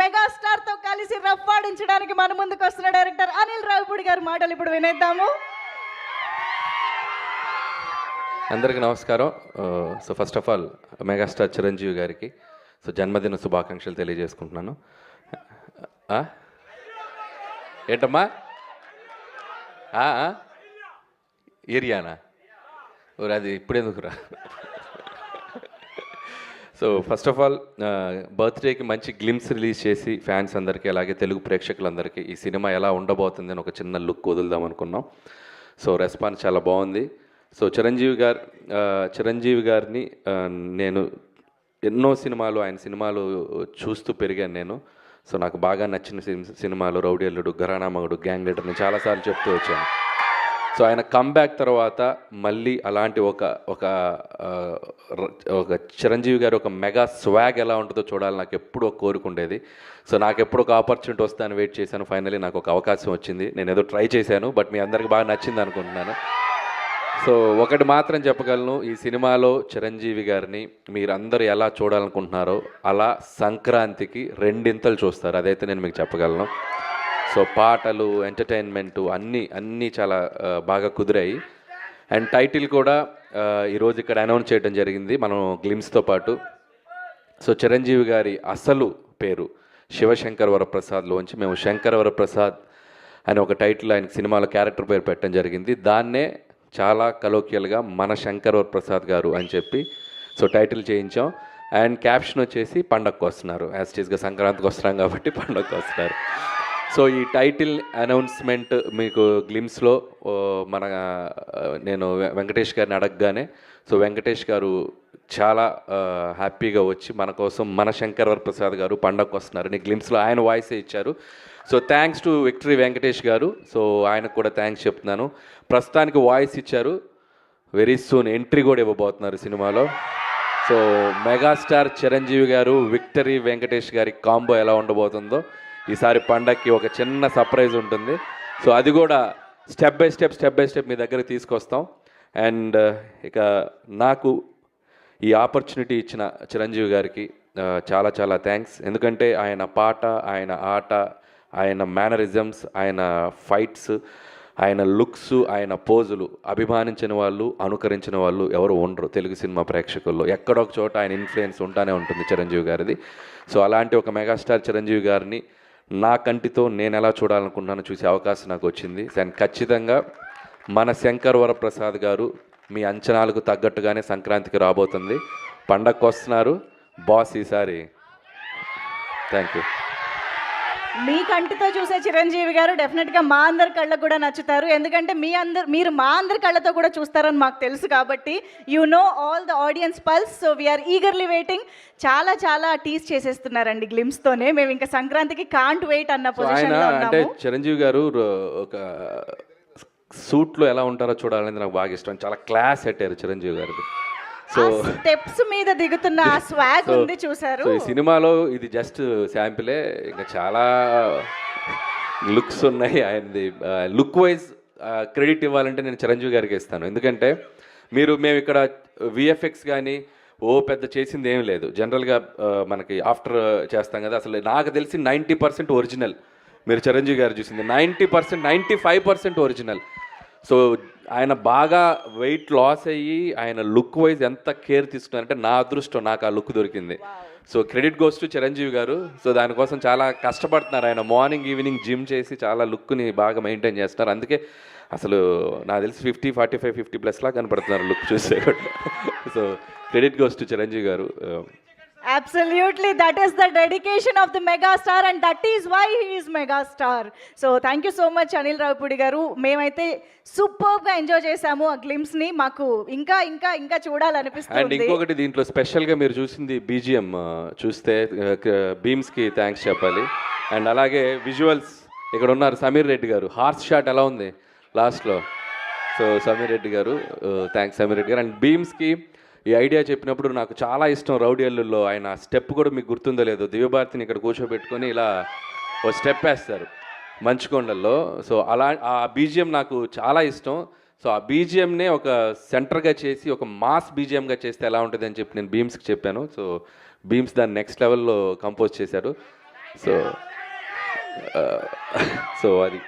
Megastar తో కలిసి రఫ్ఫాడించడానికి మన ముందుకు వస్తున్న డైరెక్టర్ అనిల్ రావిపూడి గారి మాటలు ఇప్పుడు వినేద్దాము. అందరికీ నమస్కారం. So first of all megastar Chiranjeevi గారికి జన్మదిన శుభాకాంక్షలు తెలియజేసుకుంటున్నాను. ఏంటమ్మా ఏరియానా అది ఇప్పుడెందుకురా? సో ఫస్ట్ ఆఫ్ ఆల్ బర్త్డేకి మంచి గ్లిమ్స్ రిలీజ్ చేసి ఫ్యాన్స్ అందరికీ అలాగే తెలుగు ప్రేక్షకులందరికీ ఈ సినిమా ఎలా ఉండబోతుంది అని ఒక చిన్న లుక్ వదులుదాం అనుకున్నాం. సో రెస్పాన్స్ చాలా బాగుంది. సో చిరంజీవి గారిని నేను ఎన్నో సినిమాలు ఆయన సినిమాలు చూస్తూ పెరిగాను నేను. సో నాకు బాగా నచ్చిన సినిమాలు రౌడీ అల్లుడు, ఘరానా మగుడు, గ్యాంగ్ లీడర్ నేను చాలాసార్లు చెప్తూ వచ్చాను. సో ఆయన కమ్బ్యాక్ తర్వాత మళ్ళీ అలాంటి ఒక చిరంజీవి గారు ఒక మెగా స్వాగ్ ఎలా ఉంటుందో చూడాలి నాకు ఎప్పుడూ ఒక కోరుకుండేది. సో నాకు ఎప్పుడు ఒక ఆపర్చునిటీ వస్తాను వెయిట్ చేశాను. ఫైనలీ నాకు ఒక అవకాశం వచ్చింది. నేను ఏదో ట్రై చేశాను, బట్ మీ అందరికి బాగా నచ్చింది అనుకుంటున్నాను. సో ఒకటి మాత్రం చెప్పగలను, ఈ సినిమాలో చిరంజీవి గారిని మీరందరూ ఎలా చూడాలనుకుంటున్నారో అలా సంక్రాంతికి రెండింతలు చూస్తారు, అదైతే నేను మీకు చెప్పగలను. సో పాటలు, ఎంటర్టైన్మెంటు అన్నీ చాలా బాగా కుదిరాయి. అండ్ టైటిల్ కూడా ఈరోజు ఇక్కడ అనౌన్స్ చేయడం జరిగింది మనం గ్లిమ్స్తో పాటు. సో చిరంజీవి గారి అసలు పేరు శివశంకర్ వరప్రసాద్లోంచి మేము శంకర్ వరప్రసాద్ అని ఒక టైటిల్ ఆయన సినిమాలో క్యారెక్టర్ పేరు పెట్టడం జరిగింది. దాన్నే చాలా కలోకియల్గా మన శంకర్ వరప్రసాద్ గారు అని చెప్పి సో టైటిల్ చేయించాం. అండ్ క్యాప్షన్ వచ్చేసి పండగకు వస్తున్నారు, యాస్టీస్గా సంక్రాంతికి వస్తున్నాం కాబట్టి పండగకు వస్తున్నారు. సో ఈ టైటిల్ అనౌన్స్మెంట్ మీకు గ్లిమ్స్లో నేను వెంకటేష్ గారిని అడగగానే సో వెంకటేష్ గారు చాలా హ్యాపీగా వచ్చి మన కోసం మన శంకర్ వరప్రసాద్ గారు పండగకు వస్తున్నారని గ్లిమ్స్లో ఆయన వాయిసే ఇచ్చారు. So thanks to victory Venkatesh గారు. సో ఆయనకు కూడా థ్యాంక్స్ చెప్తున్నాను. ప్రస్తుతానికి వాయిస్ ఇచ్చారు, వెరీ సూన్ ఎంట్రీ కూడా ఇవ్వబోతున్నారు సినిమాలో. సో మెగాస్టార్ చిరంజీవి గారు విక్టరీ వెంకటేష్ గారి కాంబో ఎలా ఉండబోతుందో ఈసారి పండగకి ఒక చిన్న సర్ప్రైజ్ ఉంటుంది. సో అది కూడా స్టెప్ బై స్టెప్ మీ దగ్గరికి తీసుకొస్తాం. అండ్ ఇక నాకు ఈ ఆపర్చునిటీ ఇచ్చిన చిరంజీవి గారికి చాలా చాలా థ్యాంక్స్. ఎందుకంటే ఆయన పాట, ఆయన ఆట, ఆయన మేనరిజమ్స్, ఆయన ఫైట్స్, ఆయన లుక్స్, ఆయన పోజులు అభిమానించిన వాళ్ళు, అనుకరించిన వాళ్ళు ఎవరు ఉండరు తెలుగు సినిమా ప్రేక్షకుల్లో. ఎక్కడొక చోట ఆయన ఇన్ఫ్లుయెన్స్ ఉంటానే ఉంటుంది చిరంజీవి గారిది. సో అలాంటి ఒక మెగాస్టార్ చిరంజీవి గారిని నా కంటితో నేను ఎలా చూడాలనుకున్నానో చూసే అవకాశం నాకు వచ్చింది. అండ్ ఖచ్చితంగా మన శంకర్ వరప్రసాద్ గారు మీ అంచనాలకు తగ్గట్టుగానే సంక్రాంతికి రాబోతుంది. పండగకు వస్తున్నారు బాస్ ఈసారి. Thank you. మీ కంటితో చూసే చిరంజీవి గారు డెఫినెట్గా మా అందరి కళ్ళకు కూడా నచ్చుతారు. ఎందుకంటే మీరు మా అందరి కళ్ళతో కూడా చూస్తారని మాకు తెలుసు కాబట్టి you know all the audience pulse. So we're eagerly waiting. చాలా టీస్ చేసేస్తున్నారండి గ్లిమ్స్తోనే. మేము ఇంకా సంక్రాంతికి కాంట్ వెయిట్ అన్న పొజిషన్లో ఉన్నాము. అంటే చిరంజీవి గారు ఒక సూట్లో ఎలా ఉంటారో చూడాలని నాకు బాగా ఇష్టం. చాలా క్లాస్ పెట్టారు చిరంజీవి గారికి. సో స్టెప్స్ మీద దిగుతున్న ఆ స్వాగ్ ఉంది చూసారు. ఈ సినిమాలో ఇది జస్ట్ శాంపిలే, ఇంకా చాలా లుక్స్ ఉన్నాయి. ఆయనది లుక్ వైజ్ క్రెడిట్ ఇవ్వాలంటే నేను చిరంజీవి గారికి ఇస్తాను. ఎందుకంటే మేము ఇక్కడ విఎఫ్ఎక్స్ కానీ పెద్ద చేసింది ఏం లేదు. జనరల్గా మనకి ఆఫ్టర్ చేస్తాం కదా, అసలు నాకు తెలిసి 90% ఒరిజినల్. మీరు చిరంజీవి గారు చూసింది 90%, 95% ఒరిజినల్. సో ఆయన బాగా వెయిట్ లాస్ అయ్యి ఆయన లుక్ వైజ్ ఎంత కేర్ తీసుకున్నారంటే నా అదృష్టం, నాకు ఆ లుక్ దొరికింది. So credit goes to Chiranjeevi గారు. సో దానికోసం చాలా కష్టపడుతున్నారు ఆయన. మార్నింగ్ ఈవినింగ్ జిమ్ చేసి చాలా లుక్ని బాగా మెయింటైన్ చేస్తున్నారు. అందుకే అసలు నాకు తెలిసి 50, 45, 50+ లా కనపడుతున్నారు లుక్ చూస్తే కూడా. So credit goes to Chiranjeevi గారు. Absolutely, that is the dedication of the megastar and that is why he is megastar. So thank you so much Anil Ravipudi garu. మేమైతే సూపర్గా ఎంజాయ్ చేసాము ఆ గ్లిమ్స్ని. మాకు ఇంకా చూడాలనిపిస్తుంది. అండ్ ఇంకొకటి దీంట్లో స్పెషల్గా మీరు చూసింది బీజిఎం చూస్తే బీమ్స్కి థ్యాంక్స్ చెప్పాలి. అండ్ అలాగే విజువల్స్ ఇక్కడ ఉన్నారు సమీర్ రెడ్డి గారు. హార్స్ షాట్ ఎలా ఉంది లాస్ట్లో. సో సమీర్ రెడ్డి గారు థ్యాంక్స్ సమీర్ రెడ్డి గారు. అండ్ బీమ్స్కి ఈ ఐడియా చెప్పినప్పుడు నాకు చాలా ఇష్టం. రౌడీ అల్లుల్లో ఆయన స్టెప్ కూడా మీకు గుర్తుందో లేదో, దివ్యభారతిని ఇక్కడ కూర్చోబెట్టుకొని ఇలా ఓ స్టెప్ వేస్తారు మంచుకొండల్లో. సో అలా ఆ బీజిఎం నాకు చాలా ఇష్టం. సో ఆ బీజిఎంనే ఒక సెంటర్గా చేసి ఒక మాస్ బీజిఎంగా చేస్తే ఎలా ఉంటుంది అని చెప్పి నేను బీమ్స్కి చెప్పాను. సో బీమ్స్ దాన్ని నెక్స్ట్ లెవెల్లో కంపోజ్ చేశారు. సో సో అది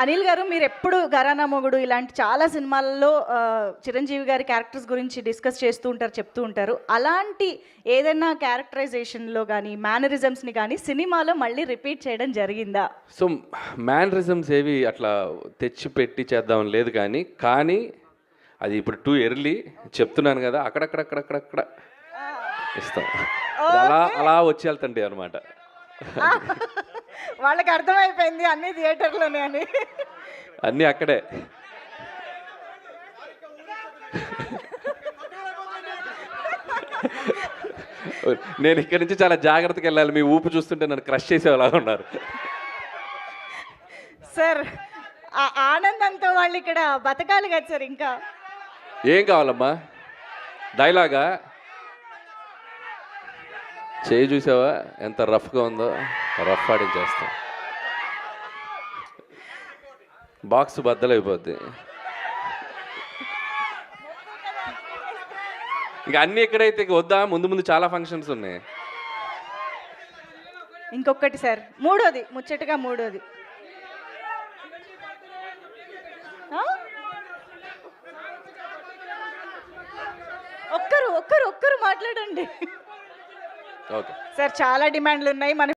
అనిల్ గారు, మీరు ఎప్పుడు ఘరానా మొగుడు ఇలాంటి చాలా సినిమాల్లో చిరంజీవి గారి క్యారెక్టర్స్ గురించి డిస్కస్ చేస్తూ ఉంటారు, చెప్తూ ఉంటారు. అలాంటి ఏదైనా క్యారెక్టరైజేషన్లో కానీ మేనరిజమ్స్ని కానీ సినిమాలో మళ్ళీ రిపీట్ చేయడం జరిగిందా? సో మ్యానరిజమ్స్ ఏవి అట్లా తెచ్చి పెట్టి చేద్దాం లేదు, కానీ అది ఇప్పుడు టూ ఎర్లీ చెప్తున్నాను కదా, అక్కడక్కడ ఇస్తాం. అలా అలా వచ్చి వెళ్తండి అనమాట. వాళ్ళకి అర్థమైపోయింది అన్ని థియేటర్లోనే అని. అన్నీ అక్కడే. నేను ఇక్కడి నుంచి చాలా జాగ్రత్తగా వెళ్ళాలి. మీ ఊపు చూస్తుంటే నన్ను క్రష్ చేసేలా ఉన్నారు. సార్, ఆ ఆనందంతో వాళ్ళు ఇక్కడ బతకాలి కదా సార్. ఇంకా ఏం కావాలమ్మా? డైలాగా? చేయి చూసావా ఎంత రఫ్గా ఉందో? రఫ్ ఆడించేస్తాం. బాక్స్ బద్దలైపోద్ది. ఇంకా అన్నీ ఎక్కడైతే వద్దా, ముందు చాలా ఫంక్షన్స్ ఉన్నాయి. ఇంకొకటి సార్, మూడోది, ముచ్చటగా మూడోది. ఒక్కరు మాట్లాడండి. ఓకే సార్, చాలా డిమాండ్లు ఉన్నాయి మన